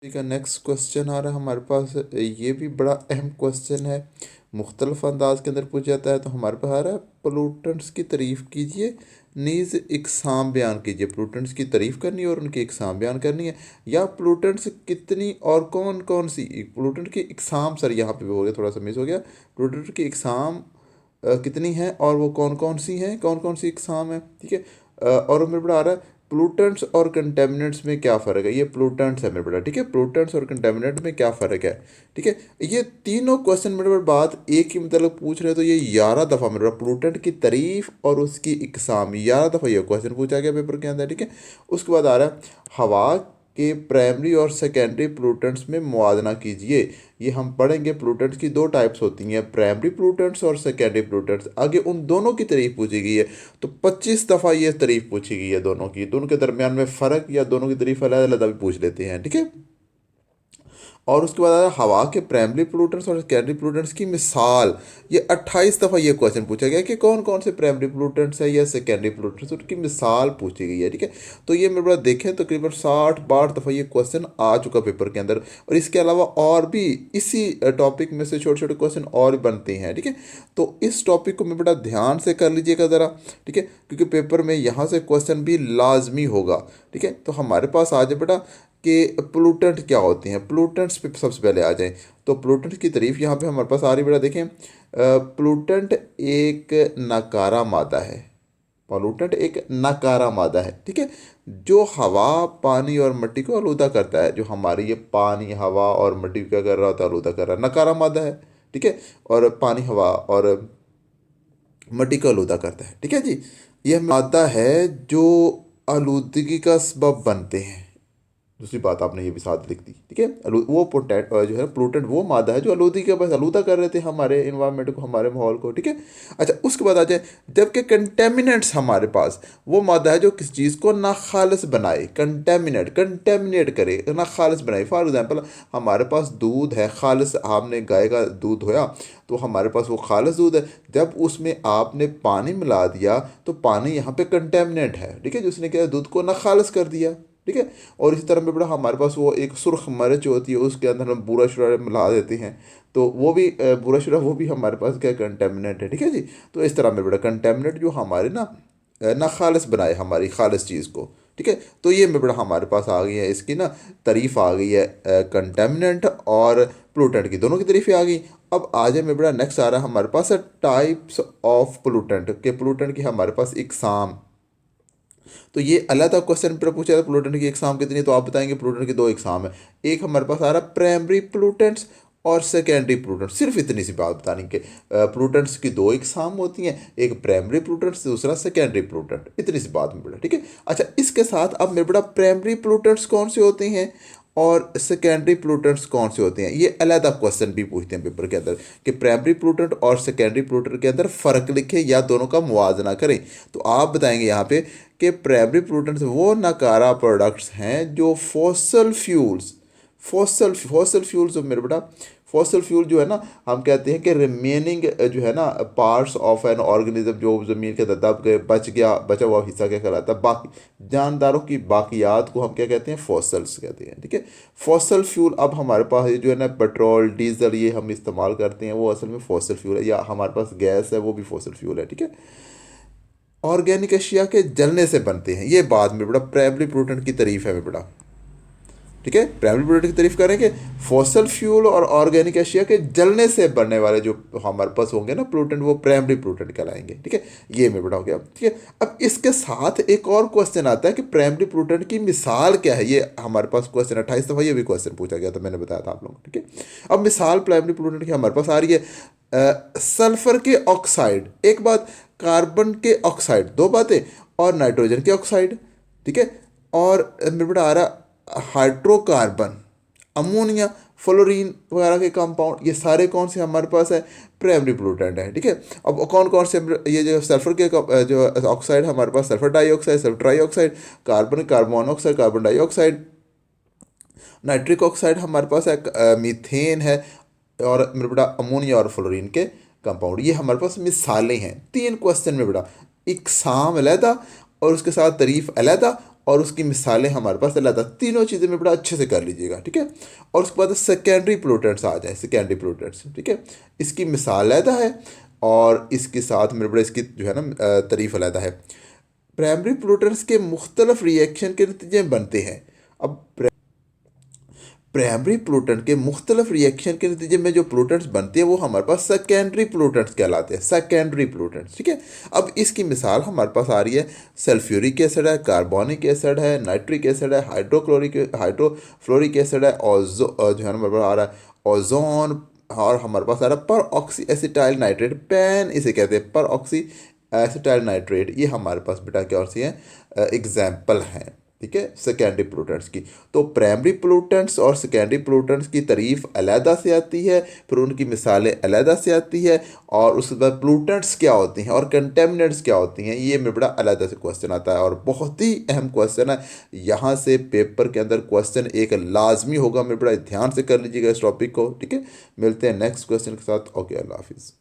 का next question आ रहा है हमारे पास। ये भी बड़ा अहम क्वेश्चन है, मुख्तलिफ अंदाज के अंदर पूछा जाता है। तो हमारे पास आ रहा है पोलूटेंट्स की तारीफ़ कीजिए, नीज़ इकसाम बयान कीजिए। पोलूटेंट्स की तारीफ़ करनी है और उनकी इकसाम बयान करनी है, या पोलूटेंट्स कितनी और कौन कौन सी पोलूटेंट की इकसाम, सर यहाँ पे भी हो गया, थोड़ा सा मिस हो गया। पोलूटेंट की इकसाम कितनी हैं और वो कौन कौन सी हैं, कौन कौन सी इकसाम है, ठीक है। और मेरे बड़ा आ रहा है पोलूटेंट्स और कंटेमिनेंट्स में क्या फ़र्क है। ये पोलूटेंट्स है मेरे बेटा, ठीक है। पोलूटेंट्स और कंटेमिनेंट में क्या फ़र्क है, ठीक है। ये तीनों क्वेश्चन मेरे बेटा बात एक ही मतलब पूछ रहे हैं। तो ये 11 दफ़ा मेरे बेटा पोलूटेंट की तारीफ और उसकी इकसाम 11 दफ़ा ये क्वेश्चन पूछा गया पेपर के अंदर, ठीक है। उसके बाद आ रहा है हवा के प्राइमरी और सेकेंडरी पोलूटेंट्स में मुआवजना कीजिए। ये हम पढ़ेंगे। पोलूटेंट्स की दो टाइप्स होती हैं, प्राइमरी पोलूटेंट्स और सेकेंडरी पोलूटेंट्स। आगे उन दोनों की तारीफ पूछी गई है। तो 25 दफ़ा ये तारीफ पूछी गई है दोनों की। दोनों के दरमियान में फ़र्क या दोनों की तारीफ अलग अलग भी पूछ लेते हैं, ठीक है। और उसके बाद आया हवा के प्राइमरी पोलूटेंट्स और सेकेंडरी पोलूटेंट्स की मिसाल। ये 28 दफ़ा ये क्वेश्चन पूछा गया कि कौन कौन से प्राइमरी पोलूटेंट्स है या सेकेंडरी पोलूटेंट्स, उनकी मिसाल पूछी गई है, ठीक है। तो ये मेरे पास देखें तकरीबन 60-62 दफ़ा ये क्वेश्चन आ चुका पेपर के अंदर। और इसके अलावा और भी इसी टॉपिक में से छोटे छोटे क्वेश्चन और बनते हैं, ठीक है। तो इस टॉपिक को मैं बेटा ध्यान से कर लीजिएगा ज़रा, ठीक है, क्योंकि पेपर में यहाँ से क्वेश्चन भी लाजमी होगा, ठीक है। तो हमारे पास आ जाए बेटा कि पोलूटेंट क्या होते हैं। पोलूटेंट्स पे सबसे पहले आ जाएं। तो पोलूटेंट की तारीफ यहाँ पे हमारे पास आ रही बेटा, देखें। पोलूटेंट एक नकारा मादा है। पोलूटेंट एक नकारा मादा है, ठीक है, जो हवा, पानी और मिट्टी को आलूदा करता है। जो हमारी ये पानी, हवा और मिट्टी को क्या कर रहा होता है, आलूदा कर रहा है, नकारा मादा है, ठीक है। और पानी, हवा और मिट्टी को आलूदा करता है, ठीक है जी। यह मादा है जो आलूदगी का सबब बनते हैं। दूसरी बात आपने ये भी साथ लिख दी, ठीक है। वो पोटेट जो है पोलूटेंट वो मादा है जो आलूदगी के पास आलूदा कर रहे थे हमारे इन्वायरमेंट को, हमारे माहौल को, ठीक है। अच्छा, उसके बाद आ जाए जबकि कंटेमिनेंट्स हमारे पास वो मादा है जो किस चीज़ को ना खालिस बनाए। कंटेमिनेट करे, ना खालिस बनाए। फॉर एग्जांपल हमारे पास दूध है खालिस, आपने गाय का दूध धोया तो हमारे पास वो खालिस दूध है। जब उसमें आपने पानी मिला दिया तो पानी यहाँ पे कंटेमिनेट है, ठीक है, जिसने क्या दूध को ना खालिस कर दिया, ठीक है। और इसी तरह में बड़ा हमारे पास वो एक सुर्ख मिर्च होती है, उसके अंदर हम बूरा शुरा मिला देते हैं, तो वो भी बूरा शुरा वो भी हमारे पास क्या कंटेमिनेट है, ठीक है जी। तो इस तरह में बड़ा कंटेमिनेट जो हमारे ना खालिस बनाए हमारी खालिस चीज़ को, ठीक है। तो ये में बड़ा हमारे पास आ गई है, इसकी ना तारीफ आ गई है, कंटेमिनेंट और पोलूटेंट की दोनों की तारीफें आ गई। अब आ जाए में बड़ा नेक्स्ट आ रहा है हमारे पास टाइप्स ऑफ पोलूटेंट के। पोलूटेंट की हमारे पास इकसाम। तो ये अलग क्वेश्चन पर पूछा था पोलूटेंट की एग्जाम कितनी, तो आप बताएंगे पोलूटेंट की दो एग्जाम है। एक हमारे पास आ रहा है प्राइमरी पोलूटेंट्स और सेकेंडरी पोलूटेंट्स। सिर्फ इतनी सी बात बतानी कि पोलूटेंट्स की दो एग्जाम होती हैं, एक प्राइमरी पोलूटेंट्स दूसरा सेकेंडरी पोलूटेंट। इतनी सी बात में बेटा, ठीक है। अच्छा, इसके साथ अब मेरे बेटा प्राइमरी पोलूटेंट्स कौन से होते हैं और सेकेंडरी पोलूटेंट्स कौन से होते हैं, ये अलग क्वेश्चन भी पूछते हैं पेपर के अंदर कि प्राइमरी पोलूटेंट और सेकेंडरी पोलूटेंट के अंदर फ़र्क लिखें या दोनों का मुवाजना करें। तो आप बताएंगे यहाँ पे कि प्राइमरी पोलूटेंट्स वो नकारा प्रोडक्ट्स हैं जो फॉसल फ्यूल्स मेरे बेटा, फॉसल फ्यूल जो है ना, हम कहते हैं कि रिमेनिंग जो है ना पार्ट्स ऑफ एन ऑर्गेनिज्म, जो ज़मीन के दब के बचा हुआ हिस्सा क्या कहलाता है, बाकी जानदारों की बाकियात को हम क्या कहते हैं, फॉसल्स कहते हैं, ठीक है। फॉसल फ्यूल अब हमारे पास ये जो है ना पेट्रोल, डीजल ये हम इस्तेमाल करते हैं, वो असल में फॉसल फ्यूल है। या हमारे पास गैस है, वो भी फॉसल फ्यूल है, ठीक है। ऑर्गेनिक अशिया के जलने से बनते हैं। ये बाद में बड़ा प्राइमरी पोलूटेंट की तारीफ है बेटा, ठीक है। प्राइमरी पोलूटेंट की तारीफ करेंगे फॉसल फ्यूल और ऑर्गेनिक अशिया के जलने से बनने वाले जो हमारे पास होंगे ना पोलूटेंट, वो प्राइमरी पोलूटेंट कहलाएंगे, ठीक है। ये मैं बेटा हो गया, ठीक है। अब इसके साथ एक और क्वेश्चन आता है कि प्राइमरी पोलूटेंट की मिसाल क्या है। ये हमारे पास क्वेश्चन 28 दफ़ा ये भी क्वेश्चन पूछा गया था, मैंने बताया था आप लोगों को, ठीक है। अब मिसाल प्राइमरी पोलूटेंट की हमारे पास आ रही है सल्फर के ऑक्साइड, एक बात, कार्बन के ऑक्साइड, दो बातें, और नाइट्रोजन के ऑक्साइड, ठीक है। और मेरे बेटा आ रहा हाइड्रोकार्बन, अमोनिया, फ्लोरीन वगैरह के कंपाउंड, ये सारे कौन से हमारे पास है, प्राइमरी पोलूटेंट है, ठीक है। अब कौन कौन से, ये जो सल्फर के जो ऑक्साइड हमारे पास, sulphur dioxide, sulphur trioxide, carbon carbon oxide, carbon dioxide, nitric oxide हमारे पास है, मीथेन है, और मेरे बेटा अमोनिया और फ्लोरीन के कंपाउंड। ये हमारे पास मिसालें हैं। तीन क्वेश्चन में बेटा, इकसाम अलहदा और उसके साथ तारीफ अलहदा और उसकी मिसालें हमारे पास अलग, तीनों चीज़ें में बड़ा अच्छे से कर लीजिएगा, ठीक है। और उसके बाद सेकेंडरी पोलूटेंट्स आ जाए, सेकेंडरी पोलूटेंट्स, ठीक है। इसकी मिसाल अलहदा है और इसके साथ मेरे बड़ा इसकी जो है ना तारीफ अलहदा है। प्राइमरी पोलूटेंट्स के मुख्तलिफ रिएक्शन के नतीजे बनते हैं। अब प्राइमरी पोलूटेंट के मुख्तलिफ रिएक्शन के नतीजे में जो पोलूटेंट्स बनते हैं वो हमारे पास सेकेंडरी पोलूटेंट्स कहलाते हैं, सेकेंडरी पोलूटेंट्स, ठीक है। अब इसकी मिसाल हमारे पास आ रही है, सल्फ्यूरिक एसिड है, कार्बोनिक एसिड है, नाइट्रिक एसिड है, हाइड्रोफ्लोरिक एसिड है, जो है हमारे पास आ रहा है ओजोन, और हमारे पास आ रहा है पर ऑक्सी एसिटाइल नाइट्रेट, पैन इसे कहते हैं, पर ऑक्सी एसिटाइल नाइट्रेट। ये हमारे पास बेटा क्या और सी हैं, एग्जाम्पल हैं, ठीक है, सेकेंडरी पोलूटेंट्स की। तो प्राइमरी पोलूटेंट्स और सेकेंडरी पोलूटेंट्स की तारीफ अलहदा से आती है, फिर उनकी मिसालें अलहदा से आती है, और उसके बाद पोलूटेंट्स क्या होती हैं और कंटेमिनेंट्स क्या होती हैं, ये में बड़ा अलहदा से क्वेश्चन आता है और बहुत ही अहम क्वेश्चन है। यहाँ से पेपर के अंदर क्वेश्चन एक लाजमी होगा, मेरे बड़ा ध्यान से कर लीजिएगा इस टॉपिक को, ठीक है। मिलते हैं नेक्स्ट क्वेश्चन के साथ। ओके, अल्लाह हाफिज़।